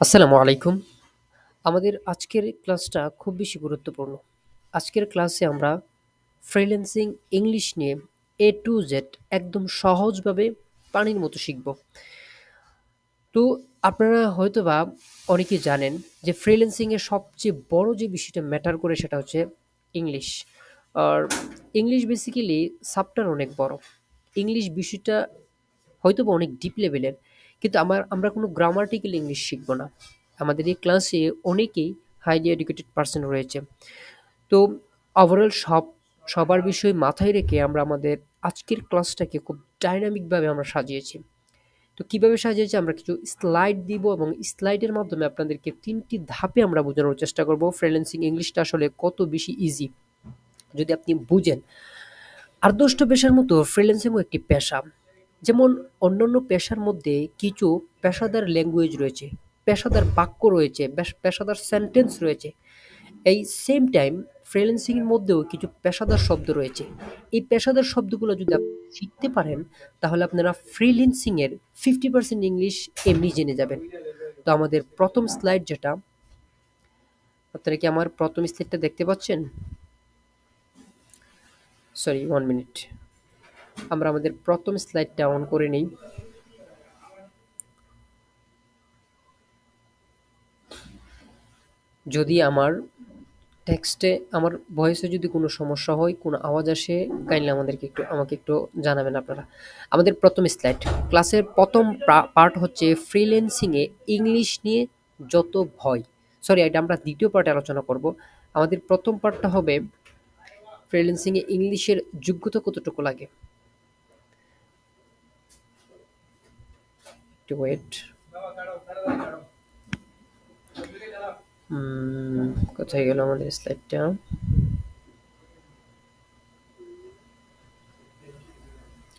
আসসালামু আলাইকুম। আমাদের আজকের ক্লাসটা খুব বেশি গুরুত্বপূর্ণ। আজকের ক্লাসে আমরা ফ্রিল্যান্সিং ইংলিশ নিয়ে এ টু জেড একদম সহজভাবে পানির মতো শিখব। তো আপনারা হয়তোবা অনেকেই জানেন যে ফ্রিল্যান্সিং এর সবচেয়ে বড় যে বিষয়টা ম্যাটার করে সেটা হচ্ছে ইংলিশ। আর ইংলিশ বেসিক্যালি সাবটার অনেক বড়। ইংলিশ বিষয়টা হয়তোবা অনেক ডিপ লেভেলের, কিন্তু আমরা কোনো গ্রামাটিক্যাল ইংলিশ শিখব না। আমাদের এই ক্লাসে অনেকেই হাইলি এডুকেটেড পার্সন রয়েছে। তো ওভারঅল সবার বিষয় মাথায় রেখে আমরা আমাদের আজকের ক্লাসটাকে খুব ডাইনামিকভাবে আমরা সাজিয়েছি। তো কিভাবে সাজিয়েছি, আমরা কিছু স্লাইড দিব এবং স্লাইডের মাধ্যমে আপনাদেরকে ৩টি ধাপে আমরা বোঝানোর চেষ্টা করব ফ্রিল্যান্সিং ইংলিশটা আসলে কত বেশি ইজি যদি আপনি বুঝেন। আর্দষ্ট পেশার মতো ফ্রিল্যান্সিংও একটি পেশা। যেমন অন্যান্য পেশার মধ্যে কিছু পেশাদার ল্যাঙ্গুয়েজ রয়েছে, পেশাদার বাক্য রয়েছে, পেশাদার সেন্টেন্স রয়েছে। এই সেম টাইম ফ্রিল্যান্সিং এর মধ্যেও কিছু পেশাদার শব্দ রয়েছে। এই পেশাদার শব্দগুলো যদি আপনি শিখতে পারেন, তাহলে আপনারা ফ্রিল্যান্সিং এর 50% ইংলিশ এমনি জেনে যাবেন। তো আমাদের প্রথম স্লাইড যেটা, আপনারা কি আমার প্রথম স্লাইডটা দেখতে পাচ্ছেন? Sorry, 1 minute. আমরা আমাদের প্রথম স্লাইডটা অন করে নেই। যদি আমার টেক্সটে, আমার ভয়েসে যদি কোনো সমস্যা হয়, কোনো আওয়াজ আসে, কাইন্ডলি আমাকে একটু জানাবেন আপনারা। আমাদের প্রথম স্লাইড, ক্লাসের প্রথম পার্ট হচ্ছে ফ্রিল্যান্সিং এ ইংলিশ নিয়ে যত ভয়। সরি, এটা আমরা দ্বিতীয় পার্টে আলোচনা করব। আমাদের প্রথম পার্টটা হবে ফ্রিল্যান্সিং এ ইংলিশের যোগ্যতা কতটুকু লাগে। একটু ওয়েট। কোথায় গেল আমাদের স্লাইডটা?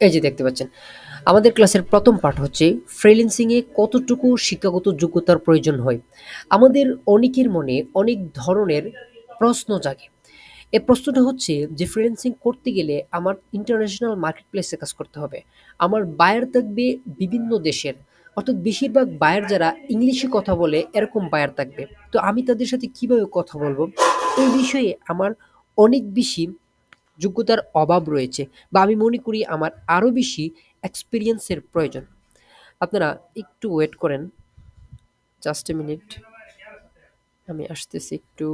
এই যে দেখতে পাচ্ছেন, আমাদের ক্লাসের প্রথম পার্ট হচ্ছে ফ্রিল্যান্সিং এ কতটুকু শিক্ষাগত যোগ্যতার প্রয়োজন হয়। আমাদের অনেকের মনে অনেক ধরনের প্রশ্ন জাগে। এই প্রশ্নটা হচ্ছে যে ফ্রিল্যান্সিং করতে গেলে আমার ইন্টারন্যাশনাল মার্কেট প্লেসে কাজ করতে হবে, আমার বায়ার থাকবে বিভিন্ন দেশের, অর্থাৎ বেশিরভাগ বায়ার যারা ইংলিশে কথা বলে এরকম বায়ার থাকবে। তো আমি তাদের সাথে কিভাবে কথা বলবো, এই বিষয়ে আমার অনেক বেশি যোগ্যতার অভাব রয়েছে, বা আমি মনে করি আমার আরও বেশি এক্সপিরিয়েন্সের প্রয়োজন। আপনারা একটু ওয়েট করেন, জাস্ট এ মিনিট, আমি আসতেছি একটু।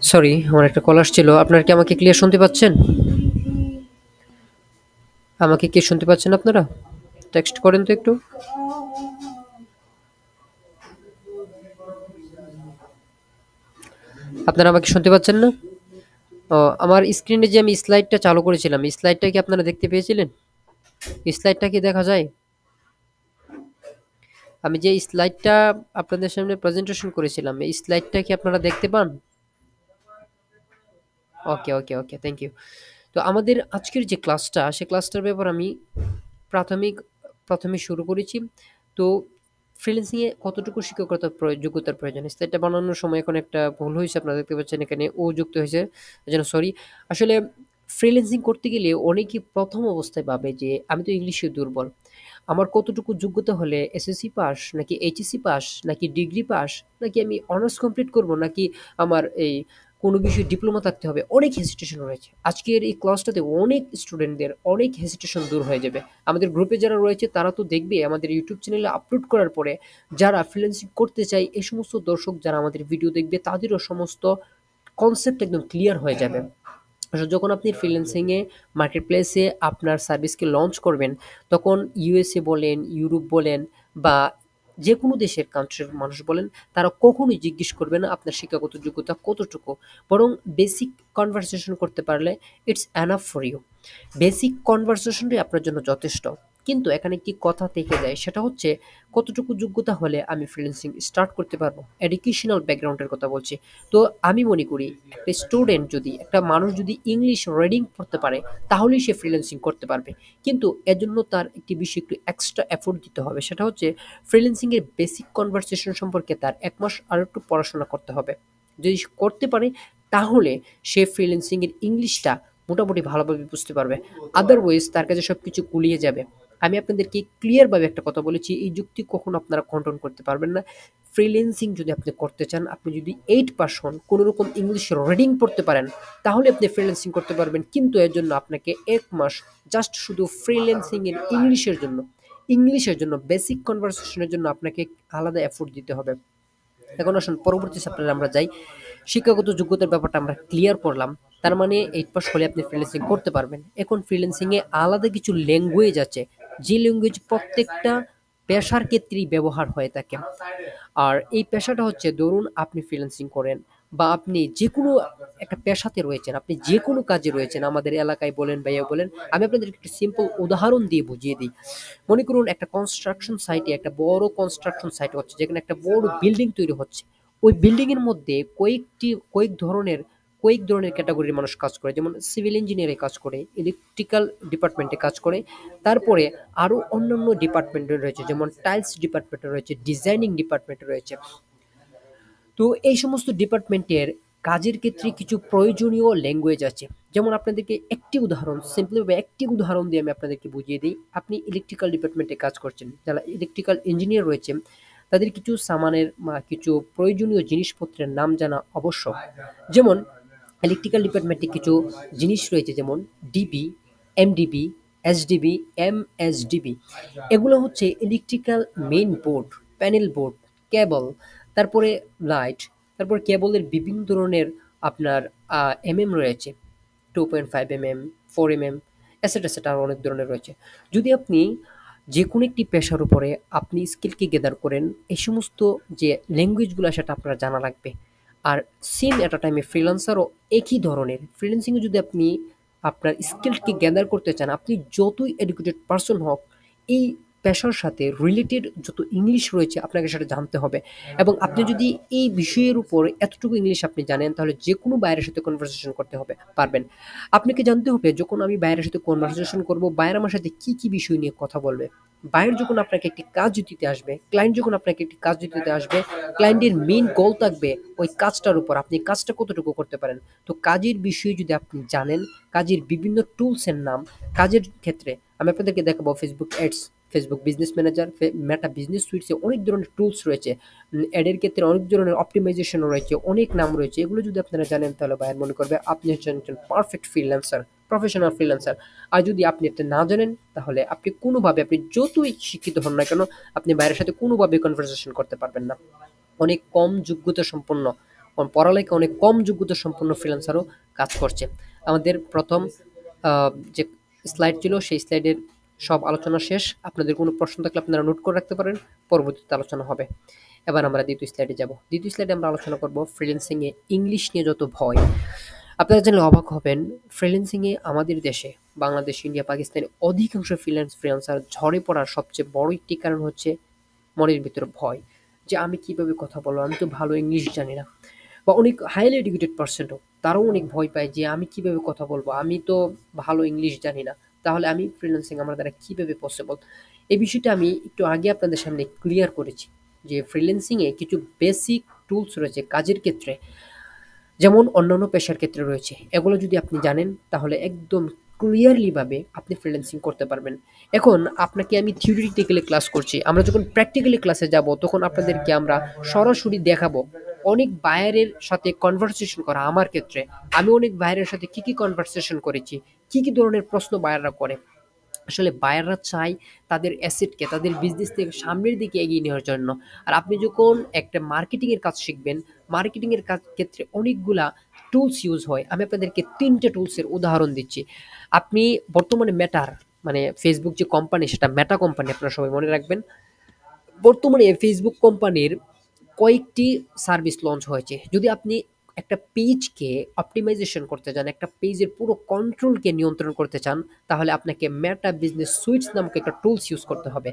সরি, আমার একটা কল আসছিল। আপনারা কি আমাকে ক্লিয়ার শুনতে পাচ্ছেন? আমাকে কি শুনতে পাচ্ছেন আপনারা? টেক্সট করেন তো একটু। আপনারা আমাকে শুনতে পাচ্ছেন না? ও, আমার স্ক্রিনে যে আমি স্লাইডটা চালু করেছিলাম, এই স্লাইডটা কি আপনারা দেখতে পেয়েছিলেন? স্লাইডটা কি দেখা যায়? আমি যে স্লাইডটা আপনাদের সামনে প্রেজেন্টেশন করেছিলাম, এই স্লাইডটা কি আপনারা দেখতে পান? ওকে, ওকে, ওকে, থ্যাংক ইউ। তো আমাদের আজকের যে ক্লাসটা, সে ক্লাসটার ব্যাপার আমি প্রাথমিক প্রথমে শুরু করেছি। তো ফ্রিল্যান্সিংয়ে কতটুকু শিক্ষকতার যোগ্যতার প্রয়োজন, স্লাইডটা বানানোর সময় এখন একটা ভুল হয়েছে, আপনারা দেখতে পাচ্ছেন এখানে ও যুক্ত হয়েছে, এজন্য সরি। আসলে ফ্রিল্যান্সিং করতে গেলে অনেকেই প্রথম অবস্থায় ভাবে যে আমি তো ইংলিশে দুর্বল, আমার কতটুকু যোগ্যতা হলে এসএসসি পাস, নাকি এইচএসসি পাস, নাকি ডিগ্রি পাস, নাকি আমি অনার্স কমপ্লিট করব, নাকি আমার এই কোনো বিষয়ে ডিপ্লোমা থাকতে হবে। অনেক হেসিটেশন রয়েছে। আজকের এই ক্লাসটাতে অনেক স্টুডেন্টদের অনেক হেসিটেশন দূর হয়ে যাবে। আমাদের গ্রুপে যারা রয়েছে তারা তো দেখবে আমাদের ইউটিউব চ্যানেলে আপলোড করার পরে, যারা ফ্রিল্যান্সিং করতে চায় এই সমস্ত দর্শক যারা আমাদের ভিডিও দেখবে তাদেরও সমস্ত কনসেপ্ট একদম ক্লিয়ার হয়ে যাবে। আসলে যখন আপনি ফ্রিল্যান্সিং এ মার্কেট প্লেসে আপনার সার্ভিসকে লঞ্চ করবেন, তখন ইউএসএ বলেন, ইউরোপ বলেন, বা যে কোনো দেশের কান্ট্রির মানুষ বলেন, তারা কখনোই জিজ্ঞেস করবে না আপনার শিক্ষাগত যোগ্যতা কতটুকু। বরং বেসিক কনভারসেশন করতে পারলে it's enough for you. Basic কনভারসেশনটাই আপনার জন্য যথেষ্ট। কিন্তু এখানে একটি কথা থেকে যায়, সেটা হচ্ছে কতটুকু যোগ্যতা হলে আমি ফ্রিল্যান্সিং স্টার্ট করতে পারবো। এডুকেশনাল ব্যাকগ্রাউন্ডের কথা বলছি। তো আমি মনে করি একটা স্টুডেন্ট যদি, একটা মানুষ যদি ইংলিশ রিডিং পড়তে পারে তাহলেই সে ফ্রিল্যান্সিং করতে পারবে। কিন্তু এজন্য তার একটি বিষয় একটু এক্সট্রা এফোর্ট দিতে হবে, সেটা হচ্ছে ফ্রিল্যান্সিং এর বেসিক কনভারসেশন সম্পর্কে তার ১ মাস আরো একটু পড়াশোনা করতে হবে। যদি সে করতে পারে তাহলে সে ফ্রিল্যান্সিং এর ইংলিশটা মোটামুটি ভালোভাবে বুঝতে পারবে। আদারওয়াইজ তার কাছে সবকিছু গুলিয়ে যাবে। আমি আপনাদেরকে ক্লিয়ার ভাবে একটা কথা বলেছি, এই যুক্তি কখনো আপনারা খণ্ডন করতে পারবেন না। ফ্রিল্যান্সিং যদি আপনি করতে চান, আপনি যদি 8% কোনো রকম ইংলিশ রিডিং পড়তে পারেন, তাহলে আপনি ফ্রিল্যান্সিং করতে পারবেন। কিন্তু এর জন্য আপনাকে ১ মাস জাস্ট শুধু ফ্রিল্যান্সিং এর ইংলিশের জন্য বেসিক কনভারসেশন এর জন্য আপনাকে আলাদা এফোর্ট দিতে হবে। এখন আসুন পরবর্তী চ্যাপ্টারে আমরা যাই। শিক্ষাগত যোগ্যতার ব্যাপারটা আমরা ক্লিয়ার করলাম। তার মানে 8 পাস হলে আপনি ফ্রিল্যান্সিং করতে পারবেন। এখন ফ্রিল্যান্সিং এ আলাদা কিছু ল্যাঙ্গুয়েজ আছে, যে ল্যাঙ্গুয়েজ প্রত্যেকটা পেশার ক্ষেত্রেই ব্যবহার হয়ে থাকে। আর এই পেশাটা হচ্ছে, ধরুন আপনি ফ্রিল্যান্সিং করেন বা আপনি যেকোনো একটা পেশাতে রয়েছেন, আপনি যেকোনো কাজে রয়েছেন, আমাদের এলাকায় বলেন, ভাইয়া বলেন। আমি আপনাদেরকে একটা সিম্পল উদাহরণ দিয়ে বুঝিয়ে দিই। মনে করুন একটা কনস্ট্রাকশন সাইটে, একটা বড় কনস্ট্রাকশন সাইট হচ্ছে, যেখানে একটা বড় বিল্ডিং তৈরি হচ্ছে। ওই বিল্ডিং এর মধ্যে কয়েক ধরনের ক্যাটাগরির মানুষ কাজ করে। যেমন সিভিল ইঞ্জিনিয়ারে কাজ করে, ইলেকট্রিক্যাল ডিপার্টমেন্টে কাজ করে। তারপরে আরো অন্যান্য ডিপার্টমেন্টে রয়েছে, যেমন টাইলস ডিপার্টমেন্টে রয়েছে, ডিজাইনিং ডিপার্টমেন্টে রয়েছে। তো এই সমস্ত ডিপার্টমেন্টের কাজের ক্ষেত্রে কিছু প্রয়োজনীয় ল্যাঙ্গুয়েজ আছে। যেমন আপনাদেরকে একটি উদাহরণ দিয়ে আমি আপনাদেরকে বুঝিয়ে দিই। আপনি ইলেকট্রিক্যাল ডিপার্টমেন্টে কাজ করছেন, যারা ইলেকট্রিক্যাল ইঞ্জিনিয়ার রয়েছে তাদের কিছু সামানের বা কিছু প্রয়োজনীয় জিনিসপত্রের নাম জানা আবশ্যক। যেমন ইলেকট্রিক্যাল ডিপার্টমেন্টে কিছু জিনিস রয়েছে, যেমন ডিবি, এমডিবি, এসডিবি, এমএসডিবি। এগুলো হচ্ছে electrical main board, panel board, cable, তারপরে লাইট, তারপর কেবলের বিভিন্ন ধরনের আপনার রয়েছে, 2.5 4 এসেট আরও অনেক ধরনের রয়েছে। যদি আপনি যে কোনো একটি পেশার উপরে আপনি স্কিলকে গেদার করেন, এই সমস্ত যে ল্যাঙ্গুয়েজগুলো সেটা আপনার জানা লাগবে। আর সেম এট আ টাইমে ফ্রিল্যান্সারও একই ধরনের। ফ্রিল্যান্সিংয়ে যদি আপনি আপনার স্কিলকে গ্যাদার করতে চান, আপনি যতই এডুকেটেড পারসন হোক, এই পেশার সাথে রিলেটেড যত ইংলিশ রয়েছে আপনাকে সেটা জানতে হবে। এবং আপনি যদি এই বিষয়ের উপর এতটুকু ইংলিশ আপনি জানেন, তাহলে যে কোনো বাইরের সাথে কনভারসেশন করতে হবে পারবেন। আপনাকে জানতে হবে যখন আমি বাইরের সাথে কনভারসেশন করব, বাইরে আমার সাথে কি কি বিষয় নিয়ে কথা বলবে। বাইরে যখন আপনাকে একটি কাজ দিতে আসবে, ক্লায়েন্ট যখন আপনাকে একটি কাজ দিতে আসবে, ক্লায়েন্টের মেইন গোল থাকবে ওই কাজটার উপর আপনি কাজটা কতটুকু করতে পারেন। তো কাজের বিষয়ে যদি আপনি জানেন, কাজের বিভিন্ন টুলসের নাম, কাজের ক্ষেত্রে আমি আপনাদেরকে দেখাবো Facebook ads, Facebook business manager, Meta business সুইটসে অনেক ধরনের টুলস রয়েছে। অ্যাডের ক্ষেত্রে অনেক ধরনের অপটিমাইজেশনও রয়েছে, অনেক নাম রয়েছে। এগুলো যদি আপনারা জানেন তাহলে বায়ার মনে করবে আপনি হচ্ছেন একজন পারফেক্ট ফ্রিল্যান্সার, প্রফেশনাল ফ্রিল্যান্সার। আর যদি আপনি এটা না জানেন, তাহলে আপনি কোনোভাবে, আপনি যতই শিক্ষিত হন না কেন, আপনি বাইরের সাথে কোনোভাবে কনভারসেশন করতে পারবেন না। অনেক কম যোগ্যতা সম্পন্ন, পড়ালেখা অনেক কম যোগ্যতা সম্পন্ন ফ্রিল্যান্সারও কাজ করছে। আমাদের প্রথম যে স্লাইড ছিল, সেই স্লাইডের সব আলোচনা শেষ। আপনাদের কোনো প্রশ্ন থাকলে আপনারা নোট করে রাখতে পারেন, পরবর্তীতে আলোচনা হবে। এবার আমরা দ্বিতীয় স্লাইডে যাব। দ্বিতীয় স্লাইডে আমরা আলোচনা করব ফ্রিল্যান্সিংয়ে ইংলিশ নিয়ে যত ভয়। আপনারা জানলে অবাক হবেন, ফ্রিল্যান্সিংয়ে আমাদের দেশে, বাংলাদেশ, ইন্ডিয়া, পাকিস্তানে অধিকাংশ ফ্রিল্যান্সার ঝরে পড়ার সবচেয়ে বড় একটি কারণ হচ্ছে মনের ভিতরে ভয়, যে আমি কিভাবে কথা বলবো, আমি তো ভালো ইংলিশ জানি না। বা অনেক হাইলি এডুকেটেড পার্সনও, তারাও অনেক ভয় পায় যে আমি কিভাবে কথা বলবো, আমি তো ভালো ইংলিশ জানি না, তাহলে আমি ফ্রিল্যান্সিং আমার দ্বারা কিভাবে পসিবল। এই বিষয়টা আমি একটু আগে আপনাদের সামনে ক্লিয়ার করেছি, যে ফ্রিল্যান্সিংয়ে কিছু বেসিক টুলস রয়েছে কাজের ক্ষেত্রে, যেমন অন্যান্য পেশার ক্ষেত্রে রয়েছে। এগুলো যদি আপনি জানেন তাহলে একদম ক্লিয়ারলি ভাবে আপনি ফ্রিল্যান্সিং করতে পারবেন। এখন আপনাকে আমি থিওরিটিক্যালি ক্লাস করছি, আমরা যখন প্র্যাকটিক্যালি ক্লাসে যাব তখন আপনাদেরকে আমরা সরাসরি দেখাবো। অনেক বায়ারের সাথে কনভারসেশন করা আমার ক্ষেত্রে, আমি অনেক বায়ারের সাথে কি কি কনভারসেশন করেছি, কি কি ধরনের প্রশ্ন বায়াররা করে। আসলে বায়াররা চায় তাদের অ্যাসেটকে, তাদের বিজনেস থেকে সামনের দিকে এগিয়ে নেওয়ার জন্য। আর আপনি যখন একটা মার্কেটিংয়ের কাজ শিখবেন, মার্কেটিংয়ের কাজ ক্ষেত্রে অনেকগুলা টুলস ইউজ হয়। আমি আপনাদেরকে ৩ টে টুলসের উদাহরণ দিচ্ছি। আপনি বর্তমানে মেটার, মানে ফেসবুক যে কোম্পানি, সেটা মেটা কোম্পানি, আপনারা সবাই মনে রাখবেন। বর্তমানে ফেসবুক কোম্পানির কয়েকটি সার্ভিস লঞ্চ হয়েছে। যদি আপনি একটা পেজকে অপটিমাইজেশন করতে চান, একটা পেজের পুরো কন্ট্রোলকে নিয়ন্ত্রণ করতে চান, তাহলে আপনাকে মেটা বিজনেস সুইটস নামক একটা টুলস ইউজ করতে হবে।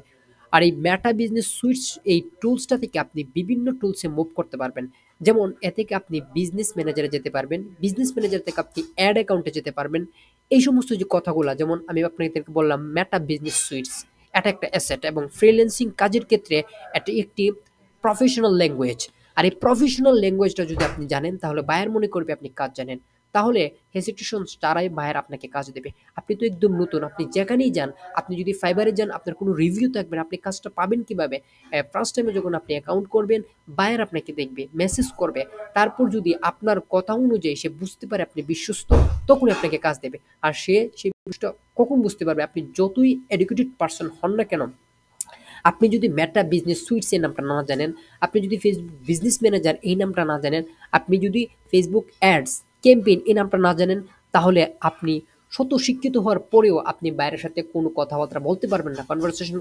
আর এই মেটা বিজনেস সুইটস এই টুলসটা থেকে আপনি বিভিন্ন টুলসে মুভ করতে পারবেন। যেমন এ থেকে আপনি বিজনেস ম্যানেজারে যেতে পারবেন, বিজনেস ম্যানেজার থেকে আপনি অ্যাড অ্যাকাউন্টে যেতে পারবেন। এই সমস্ত যে কথাগুলো, যেমন আমি আপনাদেরকে বললাম মেটা বিজনেস সুইটস, এটা একটা অ্যাসেট এবং ফ্রিল্যান্সিং কাজের ক্ষেত্রে এটি একটি প্রফেশনাল ল্যাঙ্গুয়েজ। আর এই প্রফেশনাল ল্যাঙ্গুয়েজটা যদি আপনি জানেন তাহলে বায়ার মনে করবে আপনি কাজ জানেন। তাহলে হেসিটেশন ছাড়াই বায়ার আপনাকে কাজ দেবে। আপনি তো একদম নতুন, আপনি যেখানেই যান, আপনি যদি ফাইবারে যান আপনার কোনো রিভিউ থাকবে না, আপনি কাজটা পাবেন কিভাবে? ফার্স্ট টাইমে যখন আপনি অ্যাকাউন্ট করবেন, বায়ার আপনাকে দেখবে, মেসেজ করবে। তারপর যদি আপনার কথা অনুযায়ী সে বুঝতে পারে আপনি বিশ্বস্ত, তখনই আপনাকে কাজ দেবে। আর সে সেই বিষয়টা কখন বুঝতে পারবে? আপনি যতই এডুকেটেড পারসন হন না কেন, আপনি যদি মেটা বিজনেস সুইটস এর নামটা না জানেন, আপনি যদি ফেসবুক বিজনেস ম্যানেজার এই নামটা না জানেন, আপনি যদি ফেসবুক অ্যাডস ক্যাম্পেইন এই নামটা না জানেন, তাহলে আপনি শত শিক্ষিত হওয়ার পরেও আপনি বাইরের সাথে কোনো কথাবার্তা বলতে পারবেন না, কনভারসেশন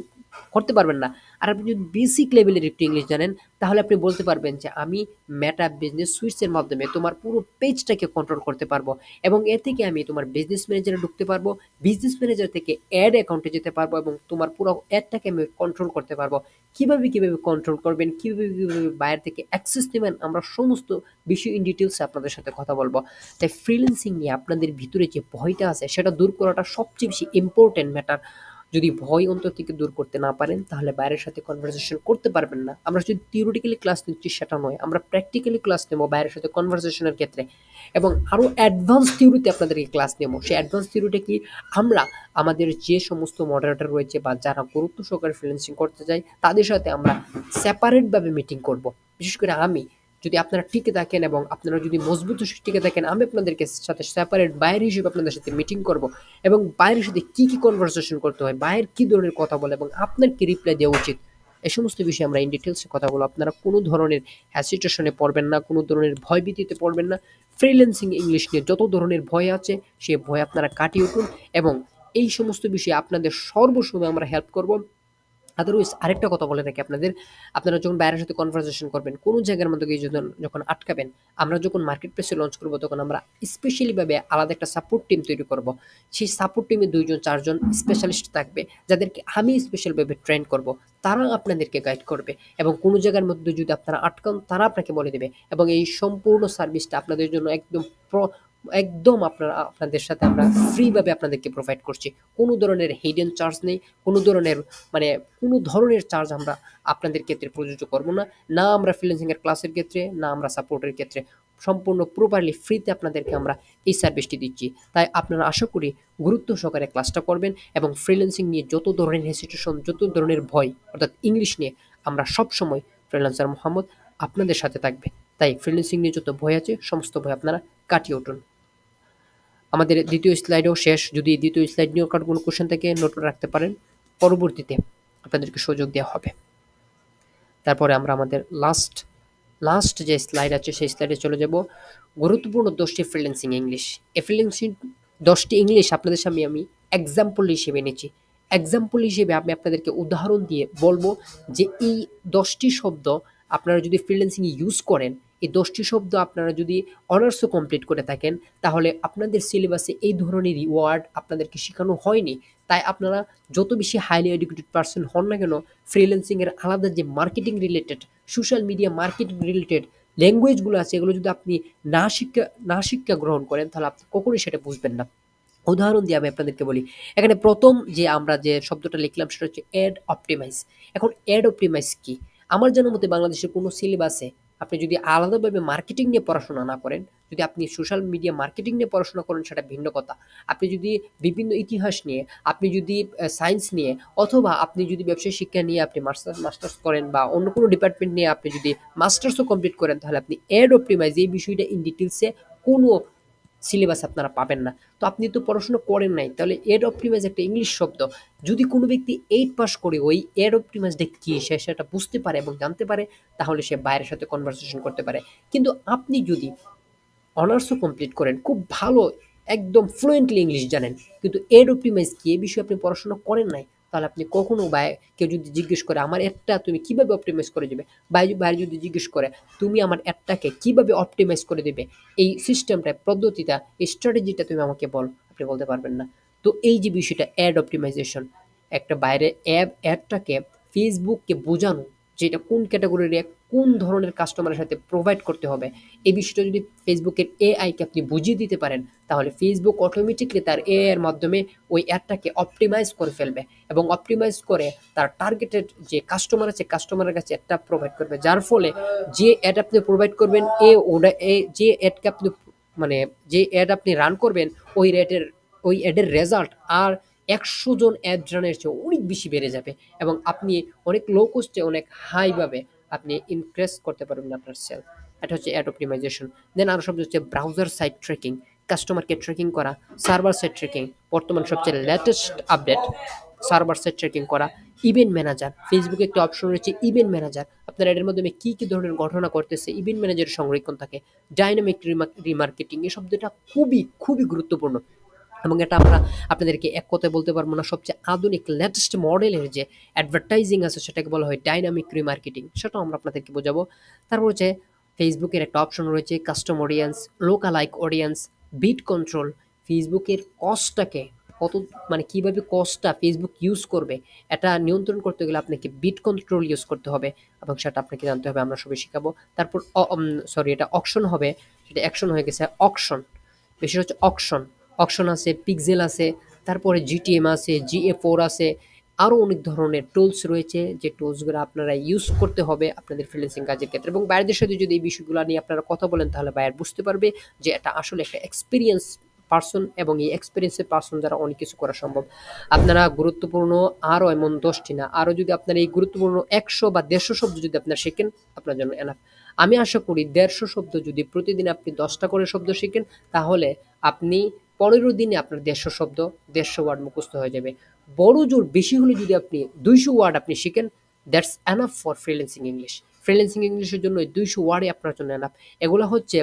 করতে পারবেন না। আর আপনি যদি বেসিক লেভেলের একটু ইংলিশ জানেন, তাহলে আপনি বলতে পারবেন যে আমি মেটা বিজনেস সুইটস এর মাধ্যমে তোমার পুরো পেজটাকে কন্ট্রোল করতে পারবো, এবং এ থেকে আমি তোমার বিজনেস ম্যানেজারে ঢুকতে পারবো, বিজনেস ম্যানেজার থেকে অ্যাড অ্যাকাউন্টে যেতে পারবো এবং তোমার পুরো অ্যাডটাকে আমি কন্ট্রোল করতে পারবো। কিভাবে কন্ট্রোল করবেন, কিভাবে বাইরে থেকে অ্যাক্সেস নেবেন, আমরা সমস্ত বিষয় ইন ডিটেলসে আপনাদের সাথে কথা বলবো। তাই ফ্রিল্যান্সিং নিয়ে আপনাদের ভিতরে যে ভয়টা আছে সেটা দূর করাটা সবচেয়ে বেশি ইম্পর্টেন্ট ম্যাটার। যদি ভয় অন্তর থেকে দূর করতে না পারেন, তাহলে বাইরের সাথে কনভারসেশন করতে পারবেন না। আমরা যদি থিওরিটিক্যালি ক্লাস নিচ্ছি সেটা নয়, আমরা প্র্যাকটিক্যালি ক্লাস নেব বাইরের সাথে কনভারসেশনের ক্ষেত্রে, এবং আরও অ্যাডভান্স থিওরিতে আপনাদেরকে ক্লাস নেব। সেই অ্যাডভান্স থিওরিটা কি? আমরা আমাদের যে সমস্ত মডারেটর রয়েছে বা যারা গুরুত্ব সহকারে ফ্রিল্যান্সিং করতে চায়, তাদের সাথে আমরা সেপারেটভাবে মিটিং করব। বিশেষ করে আমি, যদি আপনারা টিকে থাকেন এবং আপনারা যদি মজবুত টিকে থাকেন, আমি আপনাদেরকে সাথে সেপারেট বায়ার হিসেবে আপনাদের সাথে মিটিং করব, এবং বায়ারের সাথে কি কি কনভারসেশন করতে হয়, বায়ার কি ধরনের কথা বলে এবং আপনার কি রিপ্লাই দেওয়া উচিত, এই সমস্ত বিষয়ে আমরা ইন ডিটেলসে কথা বলবো। আপনারা কোনো ধরনের হ্যাসিটেশনে পড়বেন না, কোনো ধরনের ভয়ভীতিতে পড়বেন না। ফ্রিল্যান্সিং ইংলিশ নিয়ে যত ধরনের ভয় আছে সেই ভয় আপনারা কাটিয়ে উঠুন, এবং এই সমস্ত বিষয়ে আপনাদের সর্বসময় আমরা হেল্প করব। আদারওয়াইজ আরেকটা কথা বলে রাখি আপনাদের, আপনারা যখন বাইরের সাথে কনভারসেশন করবেন, কোনো জায়গার মধ্যে গিয়ে যখন আটকাবেন, আমরা যখন মার্কেট প্লেসে লঞ্চ করব, তখন আমরা স্পেশালিভাবে আলাদা একটা সাপোর্ট টিম তৈরি করব। সেই সাপোর্ট টিমে 2 জন 4 জন স্পেশালিস্ট থাকবে, যাদেরকে আমি স্পেশালভাবে ট্রেন করব। তারা আপনাদেরকে গাইড করবে, এবং কোনো জায়গার মধ্যে যদি আপনারা আটকান, তারা আপনাকে বলে দেবে, এবং এই সম্পূর্ণ সার্ভিসটা আপনাদের জন্য একদম আপনাদের সাথে আমরা ফ্রিভাবে আপনাদেরকে প্রোভাইড করছি। কোনো ধরনের হিডেন চার্জ নেই, কোনো ধরনের মানে কোনো ধরনের চার্জ আমরা আপনাদের ক্ষেত্রে প্রযোজ্য করব না। না আমরা ফ্রিল্যান্সিং এর ক্লাসের ক্ষেত্রে, না আমরা সাপোর্টের ক্ষেত্রে, সম্পূর্ণ প্রপারলি ফ্রিতে আপনাদেরকে আমরা এই সার্ভিসটি দিচ্ছি। তাই আপনারা আশা করি গুরুত্ব সহকারে ক্লাসটা করবেন, এবং ফ্রিল্যান্সিং নিয়ে যত ধরনের হেসিটেশন, যত ধরনের ভয়, অর্থাৎ ইংলিশ নিয়ে আমরা সবসময় ফ্রিল্যান্সার মোহাম্মদ আপনাদের সাথে থাকবে। তাই ফ্রিল্যান্সিং নিয়ে যত ভয় আছে সমস্ত ভয় আপনারা কাটিয়ে উঠুন। আমাদের দ্বিতীয় স্লাইডও শেষ। যদি দ্বিতীয় স্লাইড নিয়েও কারো কোনো কোশ্চেন থাকে নোট করে রাখতে পারেন, পরবর্তীতে আপনাদেরকে সুযোগ দেওয়া হবে। তারপরে আমরা আমাদের লাস্ট যে স্লাইড আছে সেই স্লাইডে চলে যাব। গুরুত্বপূর্ণ 10টি ফ্রিল্যান্সিং ইংলিশ। এই ফ্রিল্যান্সিং 10টি ইংলিশ আপনাদের সামনে আমি এক্সাম্পল হিসেবে এনেছি। এক্সাম্পল হিসেবে আমি আপনাদেরকে উদাহরণ দিয়ে বলবো যে এই 10টি শব্দ আপনারা যদি ফ্রিল্যান্সিং ইউজ করেন, এই 10টি শব্দ আপনারা যদি অনার্সও কমপ্লিট করে থাকেন, তাহলে আপনাদের সিলেবাসে এই ধরনের ওয়ার্ড আপনাদেরকে শেখানো হয়নি। তাই আপনারা যত বেশি হাইলি এডুকেটেড পারসন হন না কেন, ফ্রিল্যান্সিং এর আলাদা যে marketing related, social media marketing related ল্যাঙ্গুয়েজগুলো আছে, এগুলো যদি আপনি না শিক্ষা গ্রহণ করেন, তাহলে আপনি কখনোই সেটা বুঝবেন না। উদাহরণ দিয়ে আমি আপনাদেরকে বলি। এখানে প্রথম যে আমরা যে শব্দটা লিখলাম সেটা হচ্ছে অ্যাড অপটিমাইজ। এখন অ্যাড অপটিমাইজ কি? আমার জানার মতে বাংলাদেশের কোনো সিলেবাসে আপনি যদি আলাদাভাবে মার্কেটিং নিয়ে পড়াশোনা না করেন, যদি আপনি সোশ্যাল মিডিয়া মার্কেটিং নিয়ে পড়াশোনা করেন সেটা ভিন্ন কথা। আপনি যদি বিভিন্ন ইতিহাস নিয়ে, আপনি যদি সায়েন্স নিয়ে, অথবা আপনি যদি ব্যবসায় শিক্ষা নিয়ে আপনি মাস্টার্স করেন, বা অন্য কোনো ডিপার্টমেন্ট নিয়ে আপনি যদি মাস্টার্সও কমপ্লিট করেন, তাহলে আপনি অ্যাড অপটিমাইজ এই বিষয়টা ইন ডিটেলসে কোনো সিলেবাস আপনারা পাবেন না। তো আপনি তো পড়াশোনা করেন নাই, তাহলে এড অপটিমাইজ একটা ইংলিশ শব্দ। যদি কোনো ব্যক্তি 8 পাস করে ওই এড অপটিমাইজটা কি সে সেটা বুঝতে পারে এবং জানতে পারে, তাহলে সে বাইরের সাথে কনভারসেশন করতে পারে। কিন্তু আপনি যদি অনার্সও কমপ্লিট করেন, খুব ভালো একদম ফ্লুয়েন্টলি ইংলিশ জানেন, কিন্তু এড অপটিমাইজ কি এই বিষয়ে আপনি পড়াশোনা করেন নাই, তাহলে আপনি কখনো কেউ যদি জিজ্ঞেস করে আমার অ্যাডটা তুমি কিভাবে অপটিমাইজ করে দিবে, বাইরে যদি জিজ্ঞেস করে তুমি আমার অ্যাডটাকে কিভাবে অপটিমাইজ করে দিবে, এই সিস্টেমটা, পদ্ধতিটা, এই স্ট্র্যাটেজিটা তুমি আমাকে বল, আপনি বলতে পারবেন না। তো এই যে বিষয়টা অ্যাড অপটিমাইজেশন, একটা বাইরে অ্যাডটাকে ফেসবুককে বোঝানো যে এটা কোন ক্যাটাগরির অ্যাড, কোন ধরনের কাস্টমারের সাথে প্রোভাইড করতে হবে, এই বিষয়টা যদি ফেসবুকের এআইকে আপনি বুঝিয়ে দিতে পারেন, তাহলে ফেসবুক অটোমেটিকলি তার এআই এর মাধ্যমে ওই অ্যাডটাকে অপটিমাইজ করে ফেলবে এবং অপটিমাইজ করে তার টার্গেটেড যে কাস্টমার আছে কাস্টমারের কাছে অ্যাডটা প্রোভাইড করবে, যার ফলে যে অ্যাড আপনি প্রোভাইড করবেন যে অ্যাডকে আপনি মানে যে অ্যাড আপনি রান করবেন ওই অ্যাডের রেজাল্ট আর ১০০ জন অ্যাড রানের চেয়ে অনেক বেশি বেড়ে যাবে এবং আপনি অনেক লো কস্টে অনেক হাইভাবে আপনি ইনক্রিজ করতে পারবেন আপনার সেল। এটা হচ্ছে অ্যাড অপটিমাইজেশন। দেন আরো শব্দ হচ্ছে ব্রাউজার সাইট ট্র্যাকিং, কাস্টমারকে ট্র্যাকিং করা, সার্ভার সাইট ট্র্যাকিং, বর্তমান সবচেয়ে latest update, server site tracking করা, ইভেন্ট ম্যানেজার, ফেসবুকে একটা অপশন রয়েছে ইভেন্ট ম্যানেজার, আপনার এর মাধ্যমে কি ধরনের ঘটনা করতেছে ইভেন্ট ম্যানেজারের সংরক্ষণ থাকে, ডাইনামিক রিমার্কেটিং, এই শব্দটা খুবই খুবই গুরুত্বপূর্ণ এবং এটা আমরা আপনাদেরকে এক কথায় বলতে পারবো না, সবচেয়ে আধুনিক লেটেস্ট মডেলের যে অ্যাডভার্টাইজিং আছে সেটাকে বলা হয় ডাইনামিক রিমার্কেটিং, সেটাও আমরা আপনাদেরকে বোঝাবো। তারপর হচ্ছে ফেসবুকের একটা অপশন রয়েছে custom audience, lookalike audience, bid control, ফেসবুকের কস্টটাকে কত মানে কিভাবে কস্টটা ফেসবুক ইউজ করবে এটা নিয়ন্ত্রণ করতে গেলে আপনাকে বিট কন্ট্রোল ইউজ করতে হবে এবং সেটা আপনাকে জানতে হবে, আমরা সবাই শিখাবো। তারপর সরি, এটা অকশন হবে, সেটা অ্যাকশন হয়ে গেছে অকশন, বেশি হচ্ছে অকশন, অকশন আছে, পিক্সেল আছে, তারপরে জিটিএম আছে, জিএ4 আছে, আরও অনেক ধরনের টুলস রয়েছে যে টুলসগুলো আপনারা ইউজ করতে হবে আপনাদের ফ্রিল্যান্সিং কাজের ক্ষেত্রে এবং বাইরের সাথে যদি এই বিষয়গুলো নিয়ে আপনারা কথা বলেন তাহলে বায়ার বুঝতে পারবে যে এটা আসলে একটা এক্সপিরিয়েন্স পার্সন এবং এই এক্সপিরিয়েন্সের পার্সন দ্বারা অনেক কিছু করা সম্ভব। আপনারা গুরুত্বপূর্ণ আরও এমন 10টি না, আরও যদি আপনারা এই গুরুত্বপূর্ণ 100 বা 150 শব্দ যদি আপনারা শেখেন আপনার জন্য এনাফ। আমি আশা করি 150 শব্দ যদি প্রতিদিন আপনি 10টা করে শব্দ শেখেন তাহলে আপনি 15 দিনে আপনার 150 শব্দ 150 ওয়ার্ড মুখস্থ হয়ে যাবে। বড় জোর বেশি হলে যদি আপনি 200 ওয়ার্ড আপনি শিখেন, that's enough for freelancing English. Freelancing ইংলিশের জন্য 200 ওয়ার্ডই আপনার জন্য এনাফ। এগুলো হচ্ছে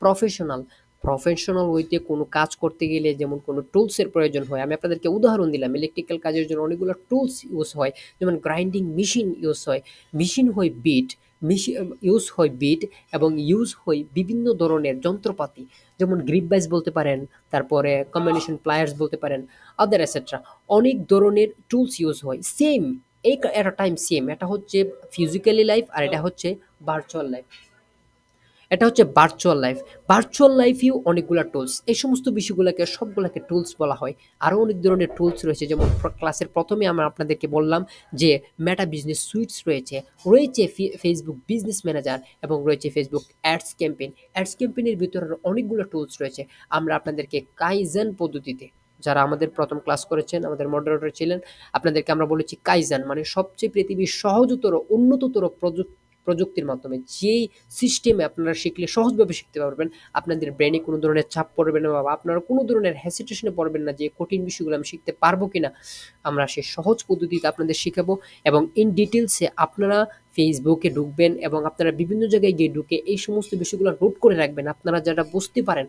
প্রফেশনাল প্রফেশনাল ওয়েতে কোনো কাজ করতে গেলে যেমন কোনো টুলসের প্রয়োজন হয়, আমি আপনাদেরকে উদাহরণ দিলাম ইলেকট্রিক্যাল কাজের জন্য অনেকগুলো টুলস ইউজ হয়, যেমন গ্রাইন্ডিং মেশিন ইউজ হয়, মেশিন হয় বিট, মেশিন ইউজ হয় বিট এবং ইউজ হয় বিভিন্ন ধরনের যন্ত্রপাতি, যেমন গ্রিপ বাইস বলতে পারেন, তারপরে কম্বিনেশন প্লায়ার্স বলতে পারেন, আদার এটসেট্রা, অনেক ধরনের টুলস ইউজ হয় সেম এই একটা টাইম সেম। এটা হচ্ছে ফিজিক্যালি লাইফ আর এটা হচ্ছে ভার্চুয়াল লাইফ, এটা হচ্ছে ভার্চুয়াল লাইফ। ভার্চুয়াল লাইফেও অনেকগুলা টুলস, এই সমস্ত বিষয়গুলোকে সবগুলোকে টুলস বলা হয়। আরও অনেক ধরনের টুলস রয়েছে, যেমন ক্লাসের প্রথমে আমরা আপনাদেরকে বললাম যে মেটা বিজনেস সুইটস রয়েছে, রয়েছে ফেসবুক বিজনেস ম্যানেজার এবং রয়েছে ফেসবুক অ্যাডস ক্যাম্পেইন। অ্যাডস ক্যাম্পেইনের ভিতরে অনেকগুলো টুলস রয়েছে। আমরা আপনাদেরকে কাইজেন পদ্ধতিতে, যারা আমাদের প্রথম ক্লাস করেছেন আমাদের মডারেটর ছিলেন, আপনাদেরকে আমরা বলেছি কাইজান মানে সবচেয়ে পৃথিবীর সহজতর উন্নততর প্রযুক্তির মাধ্যমে যেই সিস্টেমে আপনারা শিখলে সহজভাবে শিখতে পারবেন, আপনাদের ব্রেনে কোনো ধরনের চাপ পড়বে না বা আপনারা কোনো ধরনের হেসিটেশনে পড়বেন না যে কঠিন বিষয়গুলো আমি শিখতে পারবো কিনা। আমরা সেই সহজ পদ্ধতিতে আপনাদের শেখাবো এবং ইন ডিটেলসে আপনারা ফেসবুকে ঢুকবেন এবং আপনারা বিভিন্ন জায়গায় গিয়ে ঢুকে এই সমস্ত বিষয়গুলো নোট করে রাখবেন। আপনারা যেটা বুঝতে পারেন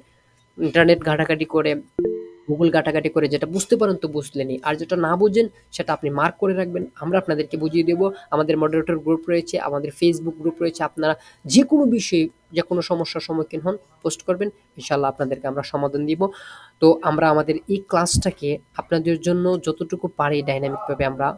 ইন্টারনেট ঘাটাঘাটি করে, গুগল ঘাটাঘাটি করে যেটা বুঝতে পারেন তো বুঝলেনই, আর যেটা না বুঝেন সেটা আপনি মার্ক করে রাখবেন, আমরা আপনাদেরকে বুঝিয়ে দেবো। আমাদের মডারেটর গ্রুপ রয়েছে, আমাদের ফেসবুক গ্রুপ রয়েছে, আপনারা যে কোনো বিষয়ে যে কোনো সমস্যার সম্মুখীন হন পোস্ট করবেন, ইনশাল্লাহ আপনাদেরকে আমরা সমাধান দিব। তো আমরা আমাদের এই ক্লাসটাকে আপনাদের জন্য যতটুকু পারি ডাইনামিকভাবে আমরা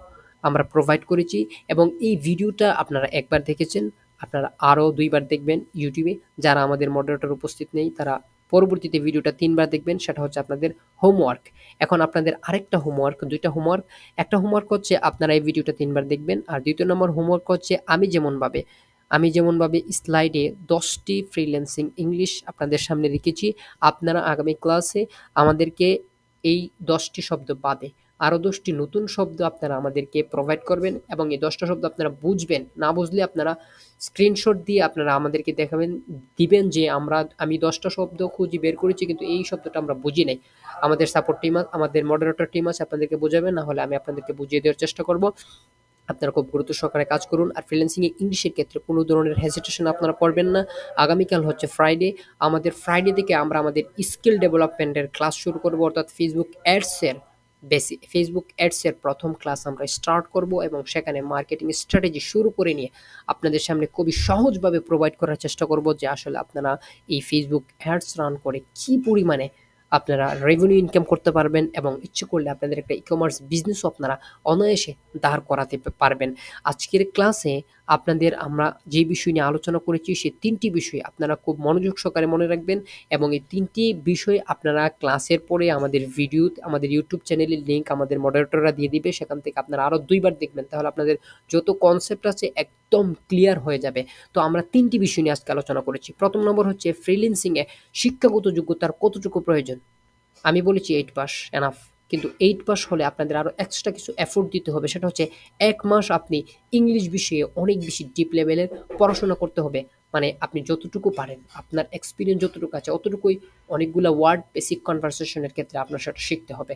আমরা প্রোভাইড করেছি এবং এই ভিডিওটা আপনারা একবার দেখেছেন, আপনারা আরও 2বার দেখবেন ইউটিউবে। যারা আমাদের মডারেটর উপস্থিত নেই তারা পরবর্তীতে ভিডিওটা 3বার দেখবেন, সেটা হচ্ছে আপনাদের হোমওয়ার্ক। এখন আপনাদের আরেকটা হোমওয়ার্ক, 2টা হোমওয়ার্ক। একটা হোমওয়ার্ক হচ্ছে আপনারা এই ভিডিওটা 3বার দেখবেন আর দ্বিতীয় নম্বর হোমওয়ার্ক হচ্ছে আমি যেমনভাবে স্লাইডে 10টি ফ্রিল্যান্সিং ইংলিশ আপনাদের সামনে রেখেছি, আপনারা আগামী ক্লাসে আমাদেরকে এই 10টি শব্দ বাদে আরও 10টি নতুন শব্দ আপনারা আমাদেরকে প্রোভাইড করবেন এবং এই 10টা শব্দ আপনারা বুঝবেন, না বুঝলে আপনারা স্ক্রিনশট দিয়ে আপনারা আমাদেরকে দেখাবেন, দিবেন যে আমি 10টা শব্দ খুঁজে বের করেছি কিন্তু এই শব্দটা আমরা বুঝি নাই। আমাদের সাপোর্ট টিম আমাদের মডারেটর টিম আছে, আপনাদেরকে বোঝাবেন, না হলে আমি আপনাদেরকে বুঝিয়ে দেওয়ার চেষ্টা করব। আপনারা খুব গুরুত্ব সহকারে কাজ করুন আর ফ্রিল্যান্সিং এ ইংলিশের ক্ষেত্রে কোনো ধরনের হেজিটেশন আপনারা করবেন না। আগামীকাল হচ্ছে ফ্রাইডে, আমাদের ফ্রাইডে থেকে আমরা আমাদের স্কিল ডেভেলপমেন্টের ক্লাস শুরু করব, অর্থাৎ ফেসবুক অ্যাডসের ফেসবুক অ্যাডসের প্রথম ক্লাস আমরা স্টার্ট করব এবং সেখানে মার্কেটিং স্ট্র্যাটেজি শুরু করে নিয়ে আপনাদের সামনে খুবই সহজভাবে প্রোভাইড করার চেষ্টা করব যে আসলে আপনারা এই ফেসবুক অ্যাডস রান করে কি পরিমাণে আপনারা রেভিনিউ ইনকাম করতে পারবেন এবং ইচ্ছে করলে আপনাদের একটা ই-কমার্স বিজনেসও আপনারা অনায়াসে দাঁড় করাতে পারবেন। আজকের ক্লাসে আপনাদের আমরা যে বিষয় নিয়ে আলোচনা করেছি সেই ৩ টি বিষয় আপনারা খুব মনোযোগ সহকারে মনে রাখবেন এবং এই ৩ টি বিষয় আপনারা ক্লাসের পরে আমাদের YouTube চ্যানেলের লিংক আমাদের মডারেটররা দিয়ে দিবে। সেখান থেকে আপনারা আরো ২ বার দেখবেন। তাহলে আপনাদের যত কনসেপ্ট আছে একদম ক্লিয়ার হয়ে যাবে। তো আমরা ৩ টি বিষয় নিয়ে আজকে আলোচনা করেছি। ১ম নম্বর হচ্ছে ফ্রিল্যান্সিং এ শিক্ষাগত যোগ্যতার কতটুকু প্রয়োজন? আমি বলেছি 8 পাস এনাফ। কিন্তু 8 পাস হলে আপনাদের আরো এক্সট্রা কিছু এফোর্ট দিতে হবে। সেটা হচ্ছে ১ মাস আপনি ইংলিশ বিষয়ে অনেক বেশি ডিপ লেভেলের পড়াশোনা করতে হবে। মানে আপনি যতটুকু পারেন, আপনার এক্সপেরিয়েন্স যতটুকু আছে অতটুকুই অনেকগুলা ওয়ার্ড বেসিক কনভারসেশন এর ক্ষেত্রে আপনার সেটা শিখতে হবে।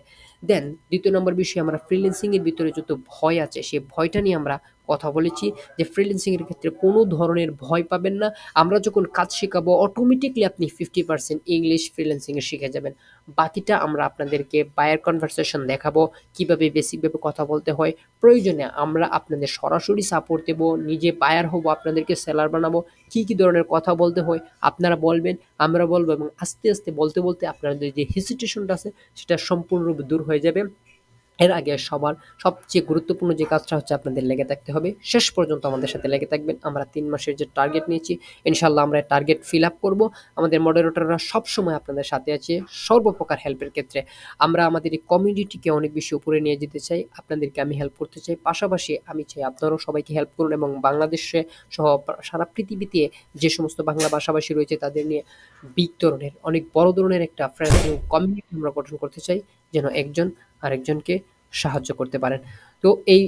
দেন ২য় নম্বর বিষয় আমরা ফ্রিল্যান্সিং এর ভিতরে যত ভয় আছে সেই ভয়টা নিয়ে আমরা কথা বলেছি যে ফ্রিল্যান্সিং এর ক্ষেত্রে কোনো ধরনের ভয় পাবেন না। আমরা যখন কাজ শেখাবো অটোমেটিক্যালি আপনি 50% ইংলিশ ফ্রিল্যান্সিং এ শিখে যাবেন। বাকিটা আমরা আপনাদেরকে বায়ার কনভারসেশন দেখাবো, কিভাবে বেসিকভাবে কথা বলতে হয়। প্রয়োজনে আমরা আপনাদের সরাসরি সাপোর্ট দেব, নিজে বায়ার হব, আপনাদেরকে সেলার বানাবো। কি ধরনের কথা বলতে হয় আপনারা বলবেন, আমরা বলবো এবং আস্তে, আস্তে বলতে, বলতে আপনাদের যে হেসিটেশনটা আছে সেটা সম্পূর্ণরূপে দূর হয়ে যাবে। এর আগে সবার সবচেয়ে গুরুত্বপূর্ণ যে কাজটা হচ্ছে আপনাদের লেগে থাকতে হবে। শেষ পর্যন্ত আমাদের সাথে লেগে থাকবেন। আমরা ৩ মাসের যে টার্গেট নিয়েছি, ইনশাআল্লাহ আমরা টার্গেট ফিল আপ করব। আমাদের মডারেটররা সবসময় আপনাদের সাথে আছে সর্বপ্রকার হেল্পের ক্ষেত্রে। আমরা আমাদের এই কমিউনিটিকে অনেক বেশি উপরে নিয়ে যেতে চাই। আপনাদেরকে আমি হেল্প করতে চাই। পাশাপাশি আমি চাই আপনারাও সবাইকে হেল্প করুন এবং বাংলাদেশে সহ সারা পৃথিবীতে যে সমস্ত বাংলা ভাষাভাষী রয়েছে তাদের নিয়ে বিগ ধরনের, অনেক বড় ধরনের একটা ফ্রেন্ডস কমিউনিটি আমরা গঠন করতে চাই, যেন একজন আরেকজনকে সাহায্য করতে পারেন। তো এই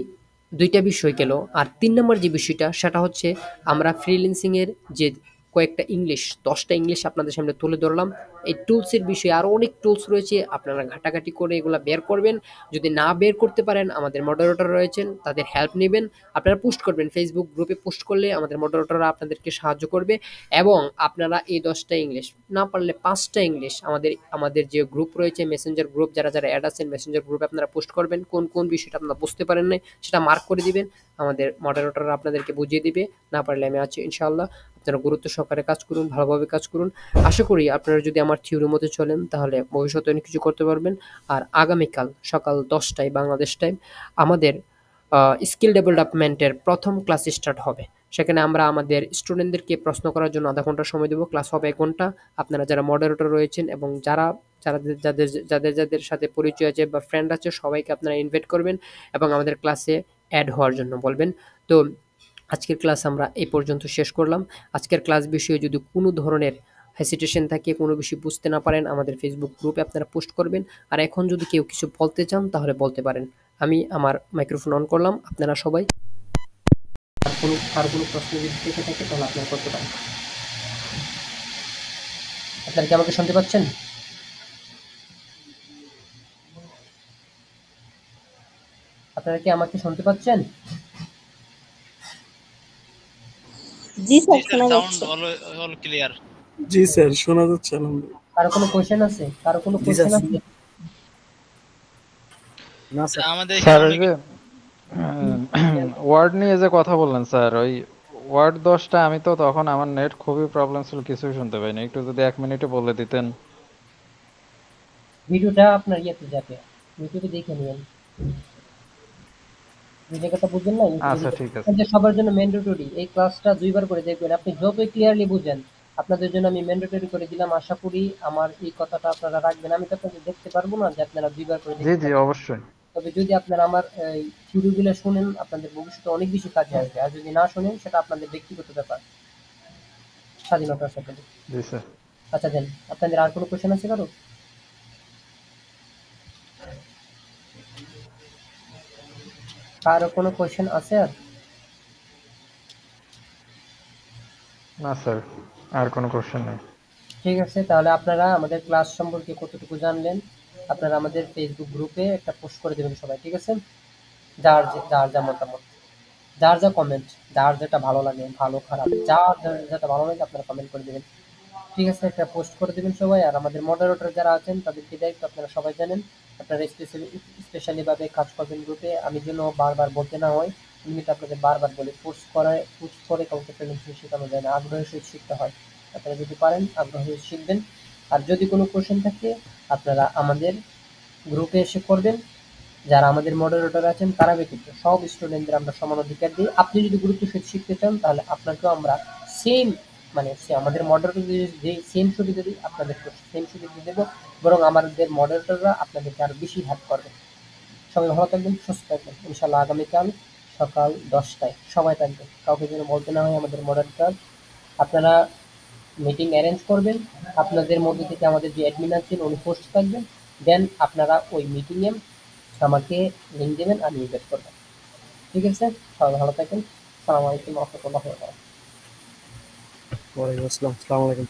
২ টা বিষয় গেল। আর ৩ নম্বর যে বিষয়টা সেটা হচ্ছে আমরা ফ্রিল্যান্সিং এর যে কয়েকটা ইংলিশ, ১০ টা ইংলিশ আপনাদের সামনে তুলে ধরলাম। এই টুলস এর বিষয়ে আরো অনেক টুলস রয়েছে। আপনারা ঘাটাঘাটি করে এগুলা বের করবেন। যদি না বের করতে পারেন আমাদের মডারেটর রয়েছেন, তাদের হেল্প নিবেন। আপনারা পোস্ট করবেন। Facebook গ্রুপে পোস্ট করলে আমাদের মডারেটররা আপনাদেরকে সাহায্য করবে এবং আপনারা এই ১০ টা ইংলিশ, না পারলে ৫ টা ইংলিশ আমাদের যে গ্রুপ রয়েছে মেসেঞ্জার গ্রুপ, যারা এড আছেন মেসেঞ্জার গ্রুপে আপনারা পোস্ট করবেন। কোন বিষয়টা আপনারা বুঝতে পারেন নাই সেটা মার্ক করে দিবেন। আমাদের মডারেটররা আপনাদেরকে বুঝিয়ে দিবে। না পারলে আমি আছি ইনশাআল্লাহ। আপনারা গুরুত্ব সহকারে কাজ করুন, ভালোভাবে কাজ করুন। আশা করি আপনারা যদি আমার থিওরি মতো চলেন তাহলে ভবিষ্যতে অনেক কিছু করতে পারবেন। আর আগামীকাল সকাল ১০ টায় বাংলাদেশ টাইম আমাদের স্কিল ডেভেলপমেন্টের ১ম ক্লাস স্টার্ট হবে। সেখানে আমরা আমাদের স্টুডেন্টদেরকে প্রশ্ন করার জন্য ০.৫ ঘন্টা সময় দেব। ক্লাস হবে ১ ঘন্টা। আপনারা যারা মডারেটর রয়েছেন এবং যাদের সাথে পরিচয় আছে বা ফ্রেন্ড আছে সবাইকে আপনারা ইনভাইট করবেন এবং আমাদের ক্লাসে এড হওয়ার জন্য বলবেন। তো আজকের ক্লাস আমরা এই পর্যন্ত শেষ করলাম। আজকের ক্লাস বিষয়ে যদি কোনো ধরনের হেসিটেশন থাকে, কোনো বিষয় বুঝতে না পারেন আমাদের ফেসবুক গ্রুপে আপনারা পোস্ট করবেন। আর এখন যদি কেউ কিছু বলতে চান তাহলে বলতে পারেন। আমি আমার মাইক্রোফোন অন করলাম। আপনারা সবাই আর কোনো প্রশ্ন যদি থেকে থাকে তাহলে আপনারা করতে পারেন। আপনারা কি আমাকে শুনতে পাচ্ছেন? আপনারা কি আমাকে শুনতে পাচ্ছেন? জি স্যার, জি স্যার, শোনা সাউন্ড যাচ্ছে। All clear. জি স্যার, শোনা যাচ্ছে আলহামদুলিল্লাহ। কারো কোনো কোয়েশ্চেন আছে? কারো কোনো জি স্যার। কোয়েশ্চেন আছে? না স্যার। আমাদের স্যার এখানে ওই যে ওয়ার্ড নিয়ে যে কথা বললেন স্যার, ওই ওয়ার্ড ১০টা আমি তো তখন আমার নেট খুবই প্রবলেম ছিল, কিছুই শুনতে পাইনি। একটু যদি ১ মিনিটে বলে দিতেন। ভিডিওটা আপনার ইয়েতে যাবে, ইউটিউবে দেখে নিন। যে জায়গাটা বুঝবেন না ইউটিউবে আচ্ছা, দেখে ঠিক আছে। আপনাদের সবার জন্য ম্যান্ডেটরি। এই ক্লাসটা ২ বার করে দেখবেন। আপনি যতই ক্লিয়ারলি বুঝেন, আপনাদের জন্য আমি ম্যান্ডেটরি করে দিলাম। আশা করি আমার এই কথাটা আপনারা রাখবেন। আমি তো আপনাদের দেখতে পারবো না যে আপনারা ২ বার করে জি, দেখতে জি, পারবেন। অবশ্যই। তবে যদি আপনারা আমার এই থিওরিগুলো শুনেন আপনাদের ভবিষ্যতে অনেক বেশি কাজে আসবে। আর যদি না শুনেন সেটা আপনাদের ব্যক্তিগত ব্যাপার, স্বাধীনতার সাথে। জি স্যার। আচ্ছা দেন, আপনাদের আর কোনো কোয়েশ্চেন আছে কারো? কারো কোনো কোয়েশ্চেন আছে আর? না স্যার, আর কোনো কোশ্চেন নেই। ঠিক আছে, তাহলে আপনারা আমাদের ক্লাস সম্পর্কে কতটুকু জানলেন আপনারা আমাদের ফেসবুক গ্রুপে একটা পোস্ট করে দেবেন সবাই, ঠিক আছে? যার যা মতামত, যার যা কমেন্ট, যার যেটা ভালো লাগে, ভালো খারাপ যার যেটা ভালো লাগে আপনারা কমেন্ট করে দেবেন, ঠিক আছে? একটা পোস্ট করে দেবেন সবাই। আর আমাদের মডারেটর যারা আছেন তাদেরকে দায়িত্ব আপনারা সবাই জানেন। আপনারা স্পেশালি ভাবে কাজ করবেন গ্রুপে। আমি যেন বারবার বলতে না হয়, আমি কিন্তু আপনাদের বারবার বলি, ফোর্স করে কাউকে ফ্রিল্যান্সিং শেখানো যায় না, আগ্রহের সহিত শিখতে হয়। আপনারা যদি পারেন আগ্রহের সহিত শিখবেন। আর যদি কোনো কোশ্চেন থাকে আপনারা আমাদের গ্রুপে এসে করবেন। যারা আমাদের মডারেটর আছেন তারা ব্যতীত সব স্টুডেন্টদের আমরা সমান অধিকার দিই। আপনি যদি গুরুত্বের সহিত শিখতে চান তাহলে আপনাকেও আমরা সেম, মানে আমাদের মডারেটর যে সেম সুবিধা দিই আপনাদেরকে সেম সুবিধা দেবো, বরং আমাদের মডারেটররা আপনাদেরকে আরো বেশি হেল্প করবে। সবাই ভালো থাকবেন, সুস্থ থাকবেন। ইনশাল্লাহ আগামীকাল সকাল 10টায় সবাই থাকবেন, কাউকে যেন বলতে না হয় আমাদের মডারেটর। আপনারা মিটিং অ্যারেঞ্জ করবেন, আপনাদের মধ্যে থেকে আমাদের যে অ্যাডমিন আছেন উনি হোস্ট থাকবেন। দেন আপনারা ওই মিটিংয়ে আমাকে লিঙ্ক দেবেন, আমি ইনভাইট করবো। ঠিক আছে, সবাই ভালো থাকেন। আসসালামু আলাইকুম ওয়া রাহমাতুল্লাহি ওয়া বারাকাতুহু। ওয়ালাইকুম আসসালাম, আসসালামু আলাইকুম।